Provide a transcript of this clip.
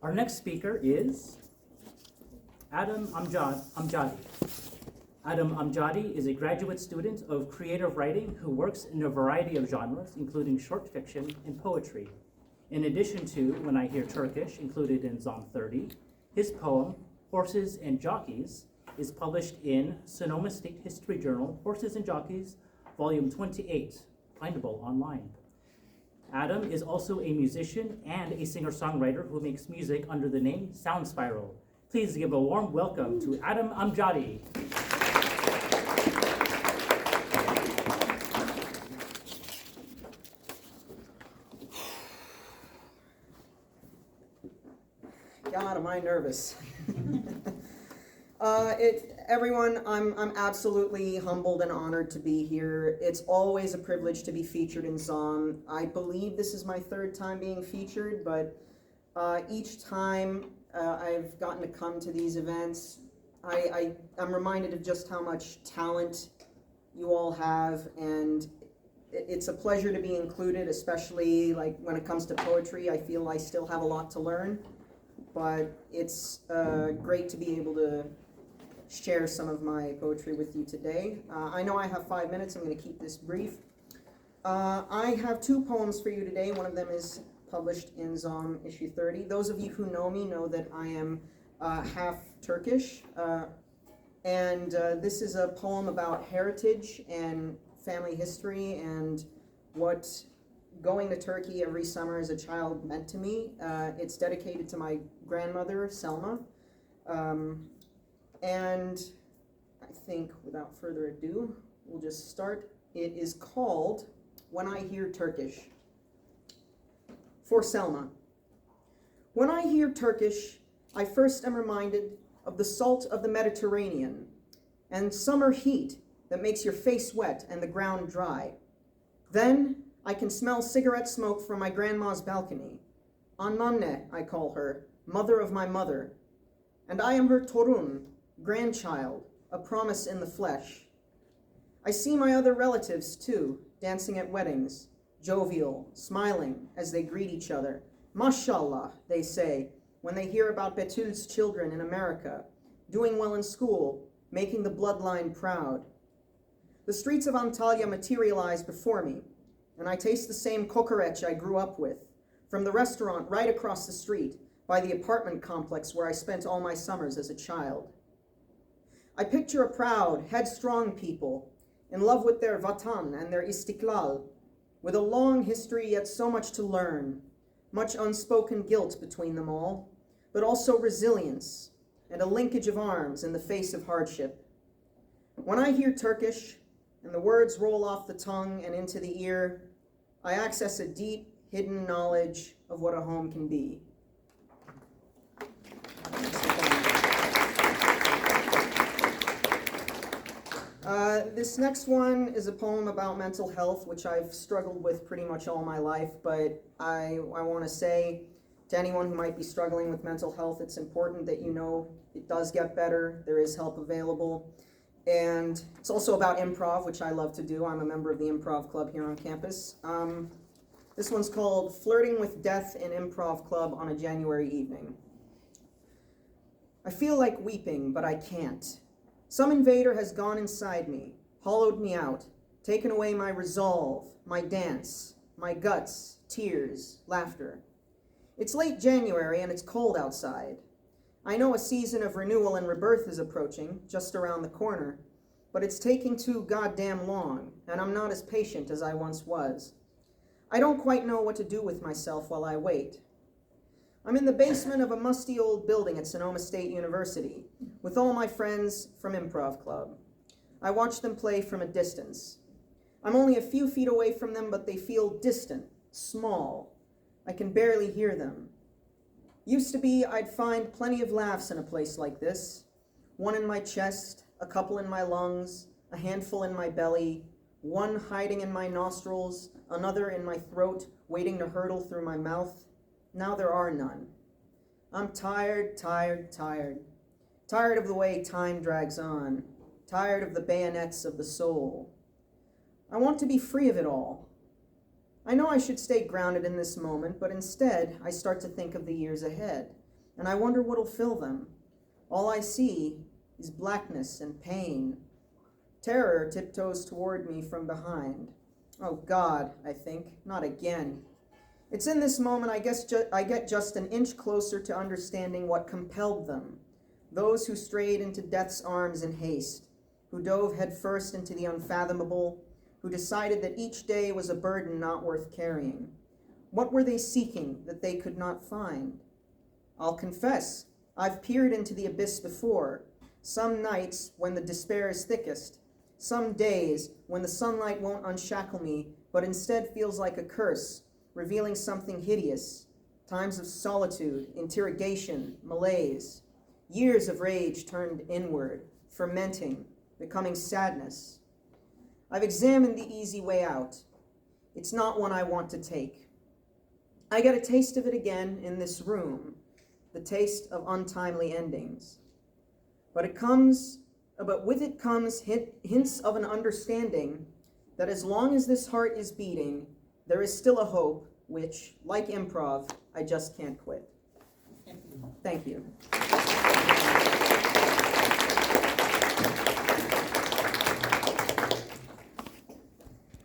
Our next speaker is Adam Amjadi. Adam Amjadi is a graduate student of creative writing who works in a variety of genres, including short fiction and poetry. In addition to When I Hear Turkish, included in ZAUM 30, his poem, Horses and Jockeys, is published in Sonoma State History Journal, Horses and Jockeys, Volume 28, findable online. Adam is also a musician and a singer-songwriter who makes music under the name Sound Spiral. Please give a warm welcome to Adam Amjadi. God, am I nervous. Everyone, I'm absolutely humbled and honored to be here. It's always a privilege to be featured in ZAUM. I believe this is my third time being featured, but each time I've gotten to come to these events, I'm reminded of just how much talent you all have, and it's a pleasure to be included, especially like when it comes to poetry. I feel I still have a lot to learn, but it's great to be able to share some of my poetry with you today. I know I have 5 minutes. I'm going to keep this brief. I have two poems for you today. One of them is published in ZAUM issue 30. Those of you who know me know that I am half Turkish, and this is a poem about heritage and family history and what going to Turkey every summer as a child meant to me. It's dedicated to my grandmother, Selma. And I think without further ado, we'll just start. It is called When I Hear Turkish. For Selma. When I hear Turkish, I first am reminded of the salt of the Mediterranean and summer heat that makes your face wet and the ground dry. Then I can smell cigarette smoke from my grandma's balcony. Anneanne, I call her, mother of my mother. And I am her torun, grandchild, a promise in the flesh. I see my other relatives, too, dancing at weddings, jovial, smiling as they greet each other. Mashallah, they say, when they hear about Betül's children in America, doing well in school, making the bloodline proud. The streets of Antalya materialize before me, and I taste the same kokoreç I grew up with, from the restaurant right across the street, by the apartment complex where I spent all my summers as a child. I picture a proud, headstrong people, in love with their vatan and their istiklal, with a long history yet so much to learn, much unspoken guilt between them all, but also resilience and a linkage of arms in the face of hardship. When I hear Turkish and the words roll off the tongue and into the ear, I access a deep, hidden knowledge of what a home can be. This next one is a poem about mental health, which I've struggled with pretty much all my life, but I want to say to anyone who might be struggling with mental health, it's important that you know it does get better, there is help available, and it's also about improv, which I love to do. I'm a member of the improv club here on campus. This one's called Flirting with Death in Improv Club on a January Evening. I feel like weeping, but I can't. Some invader has gone inside me, hollowed me out, taken away my resolve, my dance, my guts, tears, laughter. It's late January and it's cold outside. I know a season of renewal and rebirth is approaching, just around the corner, but it's taking too goddamn long, and I'm not as patient as I once was. I don't quite know what to do with myself while I wait. I'm in the basement of a musty old building at Sonoma State University with all my friends from Improv Club. I watch them play from a distance. I'm only a few feet away from them, but they feel distant, small. I can barely hear them. Used to be, I'd find plenty of laughs in a place like this. One in my chest, a couple in my lungs, a handful in my belly, one hiding in my nostrils, another in my throat, waiting to hurtle through my mouth. Now there are none. I'm tired, tired, tired. Tired of the way time drags on. Tired of the bayonets of the soul. I want to be free of it all. I know I should stay grounded in this moment, but instead I start to think of the years ahead, and I wonder what'll fill them. All I see is blackness and pain. Terror tiptoes toward me from behind. Oh God, I think, not again. It's in this moment I get just an inch closer to understanding what compelled them. Those who strayed into death's arms in haste, who dove headfirst into the unfathomable, who decided that each day was a burden not worth carrying. What were they seeking that they could not find? I'll confess, I've peered into the abyss before, some nights when the despair is thickest, some days when the sunlight won't unshackle me, but instead feels like a curse, revealing something hideous, times of solitude, interrogation, malaise, years of rage turned inward, fermenting, becoming sadness. I've examined the easy way out. It's not one I want to take. I get a taste of it again in this room, the taste of untimely endings. But with it comes hints of an understanding that as long as this heart is beating, there is still a hope which, like improv, I just can't quit. Thank you.